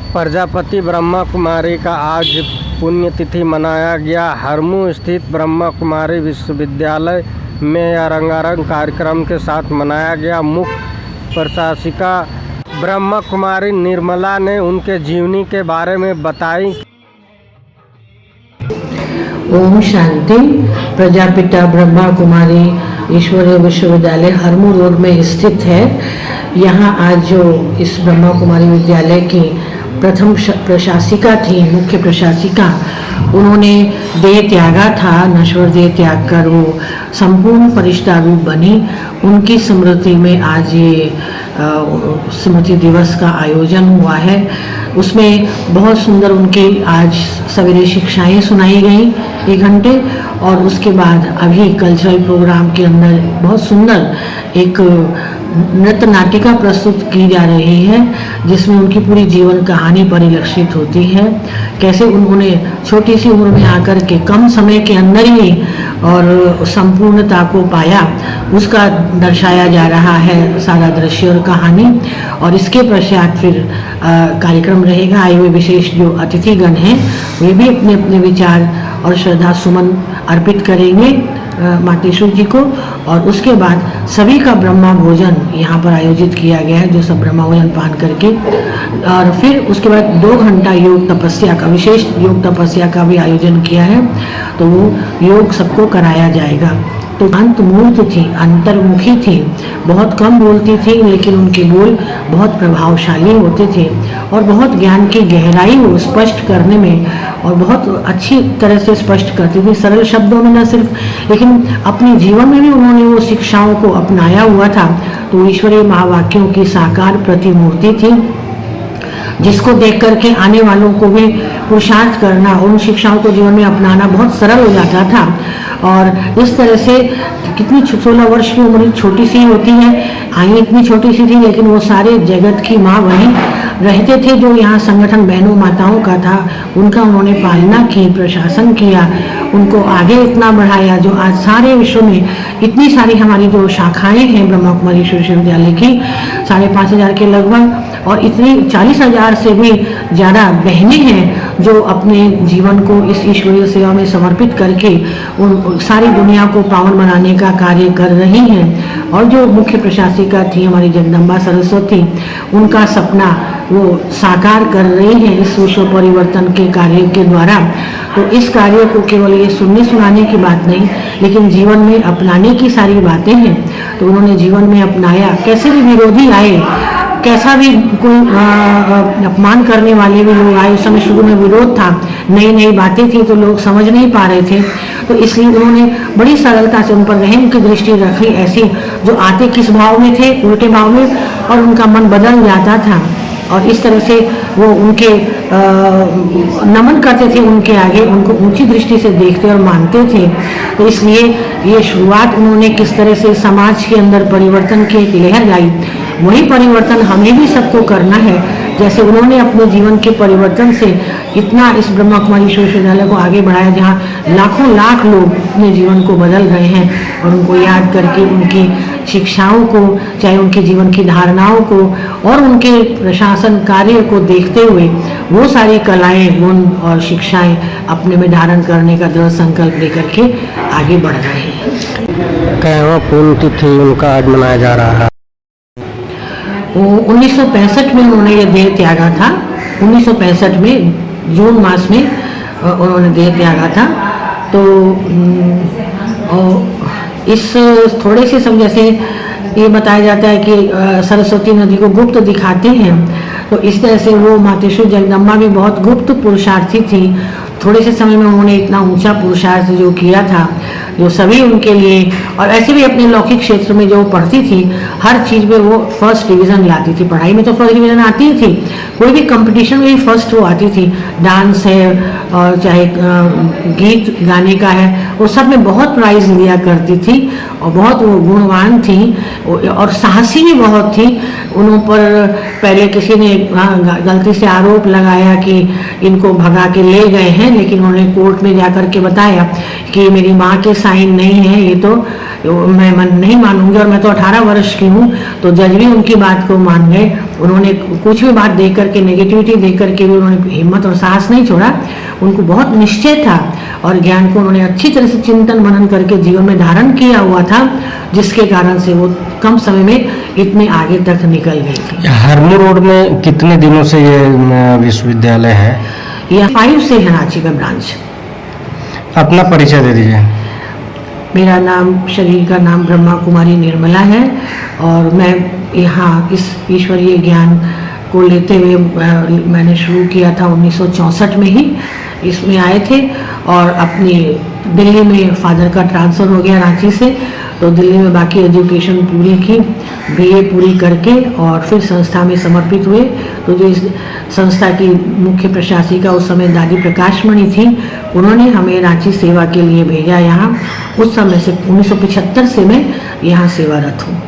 प्रजापति ब्रह्मा कुमारी का आज पुण्यतिथि मनाया गया। हरमू स्थित ब्रह्मा कुमारी विश्वविद्यालय में यह रंगारंग कार्यक्रम के साथ मनाया गया। मुख्य प्रशासिका ब्रह्मा कुमारी निर्मला ने उनके जीवनी के बारे में बताई। ओम शांति। प्रजापिता ब्रह्मा कुमारी ईश्वरीय विश्वविद्यालय हरमू रोड में स्थित है। यहाँ आज जो इस ब्रह्मा कुमारी विद्यालय की प्रथम प्रशासिका थी, मुख्य प्रशासिका, उन्होंने देह त्यागा था। नश्वर देह त्याग कर वो संपूर्ण फरिश्ता रूप बनी। उनकी स्मृति में आज ये स्मृति दिवस का आयोजन हुआ है। उसमें बहुत सुंदर उनकी आज सवेरे शिक्षाएं सुनाई गई 1 घंटे, और उसके बाद अभी कल्चरल प्रोग्राम के अंदर बहुत सुंदर एक नृत्य नाटिका प्रस्तुत की जा रही है, जिसमें उनकी पूरी जीवन कहानी परिलक्षित होती है। कैसे उन्होंने छोटी सी उम्र में आकर के कम समय के अंदर ही और संपूर्णता को पाया, उसका दर्शाया जा रहा है सारा दृश्य और कहानी। और इसके पश्चात फिर कार्यक्रम रहेगा। आए हुए विशेष जो अतिथिगण हैं वे भी अपने अपने विचार और श्रद्धा सुमन अर्पित करेंगे मातेश्वर जी को। और उसके बाद सभी का ब्रह्मा भोजन यहाँ पर आयोजित किया गया है, जो सब ब्रह्मा भोजन पान करके, और फिर उसके बाद 2 घंटा योग तपस्या का, विशेष योग तपस्या का भी आयोजन किया है। तो वो योग सबको कराया जाएगा। तो अंतमूर्त थी, अंतर्मुखी थी, बहुत कम बोलती थी, लेकिन उनके बोल बहुत प्रभावशाली होते थे और बहुत ज्ञान की गहराई वो स्पष्ट करने में और बहुत अच्छी तरह से स्पष्ट करती थी, सरल शब्दों में न सिर्फ, लेकिन अपने जीवन में भी उन्होंने वो शिक्षाओं को अपनाया हुआ था। तो ईश्वरीय महावाक्यों की साकार प्रतिमूर्ति थी, जिसको देख करके आने वालों को भी पुरुषार्थ करना, उन शिक्षाओं को जीवन में अपनाना बहुत सरल हो जाता था। और इस तरह से कितनी 16 वर्ष की उम्र छोटी सी होती है, आई इतनी छोटी सी थी, लेकिन वो सारे जगत की माँ बनी रहते थे। जो यहाँ संगठन बहनों माताओं का था, उनका उन्होंने पालना की, प्रशासन किया, उनको आगे इतना बढ़ाया, जो आज सारे विश्व में इतनी सारी हमारी जो शाखाएं हैं ब्रह्मा कुमारी विश्वविद्यालय की 5,500 के लगभग, और इतनी 40,000 से भी ज़्यादा बहनें हैं जो अपने जीवन को इस ईश्वरीय सेवा में समर्पित करके उन सारी दुनिया को पावन बनाने का कार्य कर रही हैं। और जो मुख्य प्रशासिका थी हमारी जगदम्बा सरस्वती, उनका सपना वो साकार कर रही हैं इस विश्व परिवर्तन के कार्य के द्वारा। तो इस कार्य को केवल ये सुनने सुनाने की बात नहीं, लेकिन जीवन में अपनाने की सारी बातें हैं। तो उन्होंने जीवन में अपनाया। कैसे भी विरोधी आए, कैसा भी कोई अपमान करने वाले भी लोग आए, उस समय शुरू में विरोध था, नई नई बातें थी तो लोग समझ नहीं पा रहे थे। तो इसलिए उन्होंने बड़ी सरलता से उन पर रहम की दृष्टि रखी, ऐसी जो आते किस भाव में थे, उल्टे भाव में, और उनका मन बदल जाता था। और इस तरह से वो उनके नमन करते थे, उनके आगे उनको ऊंची दृष्टि से देखते और मानते थे। तो इसलिए ये शुरुआत उन्होंने किस तरह से समाज के अंदर परिवर्तन की एक लहर लाई, वही परिवर्तन हमें भी सबको करना है। जैसे उन्होंने अपने जीवन के परिवर्तन से इतना इस ब्रह्मा कुमारी विश्वविद्यालय को आगे बढ़ाया, जहाँ लाखों लाख लोग अपने जीवन को बदल रहे हैं, और उनको याद करके उनकी शिक्षाओं को, चाहे उनके जीवन की धारणाओं को और उनके प्रशासन कार्य को देखते हुए वो सारी कलाएं, गुण और शिक्षाएं अपने में धारण करने का दृढ़ संकल्प लेकर के आगे बढ़ रहे हैं। कैवा पुण्यतिथि उनका आज मनाया जा रहा है? 1965 में उन्होंने ये देह त्यागा था। 1965 में जून मास में उन्होंने देह त्यागा था। तो इस थोड़े से समय, जैसे ये बताया जाता है कि सरस्वती नदी को गुप्त दिखाते हैं, तो इस तरह से वो मातेश्वर जगदम्बा भी बहुत गुप्त पुरुषार्थी थी। थोड़े से समय में उन्होंने इतना ऊंचा पुरुषार्थ जो किया था, जो सभी उनके लिए, और ऐसे भी अपने लौकिक क्षेत्र में जो पढ़ती थी, हर चीज़ में वो फर्स्ट डिवीज़न लाती थी। पढ़ाई में तो फर्स्ट डिवीज़न आती ही थी, कोई भी कंपटीशन में भी फर्स्ट वो आती थी। डांस है और चाहे गीत गाने का है, वो सब में बहुत प्राइज़ लिया करती थी, और बहुत वो गुणवान थी और साहसी भी बहुत थी। उन पर पहले किसी ने गलती से आरोप लगाया कि इनको भगा के ले गए हैं, लेकिन उन्होंने कोर्ट में जाकर के बताया कि मेरी माँ के साइन नहीं है, ये तो मैं नहीं मानूंगी। और मैं तो 18 वर्ष की हूँ, तो जज भी उनकी बात को मान गए। उन्होंने कुछ भी बात देख करके, नेगेटिविटी देख करके भी उन्होंने हिम्मत और साहस नहीं छोड़ा। उनको बहुत निश्चय था और ज्ञान को उन्होंने अच्छी तरह से चिंतन मनन करके जीवन में धारण किया हुआ था, जिसके कारण से वो कम समय में इतने आगे तक निकल गई थी। हरमू रोड में कितने दिनों से ये विश्वविद्यालय है? यह 5 से है रांची में ब्रांच। अपना परिचय दे दीजिए। मेरा नाम, शरीर का नाम ब्रह्मा कुमारी निर्मला है और मैं यहाँ इस ईश्वरीय ज्ञान को लेते हुए मैंने शुरू किया था 1964 में ही इसमें आए थे। और अपनी दिल्ली में फादर का ट्रांसफ़र हो गया रांची से, तो दिल्ली में बाकी एजुकेशन पूरी की, बीए पूरी करके और फिर संस्था में समर्पित हुए। तो जो इस संस्था की मुख्य प्रशासिका उस समय दादी प्रकाशमणि थी, उन्होंने हमें रांची सेवा के लिए भेजा यहाँ। उस समय से 1975 से मैं यहाँ सेवारत हूँ।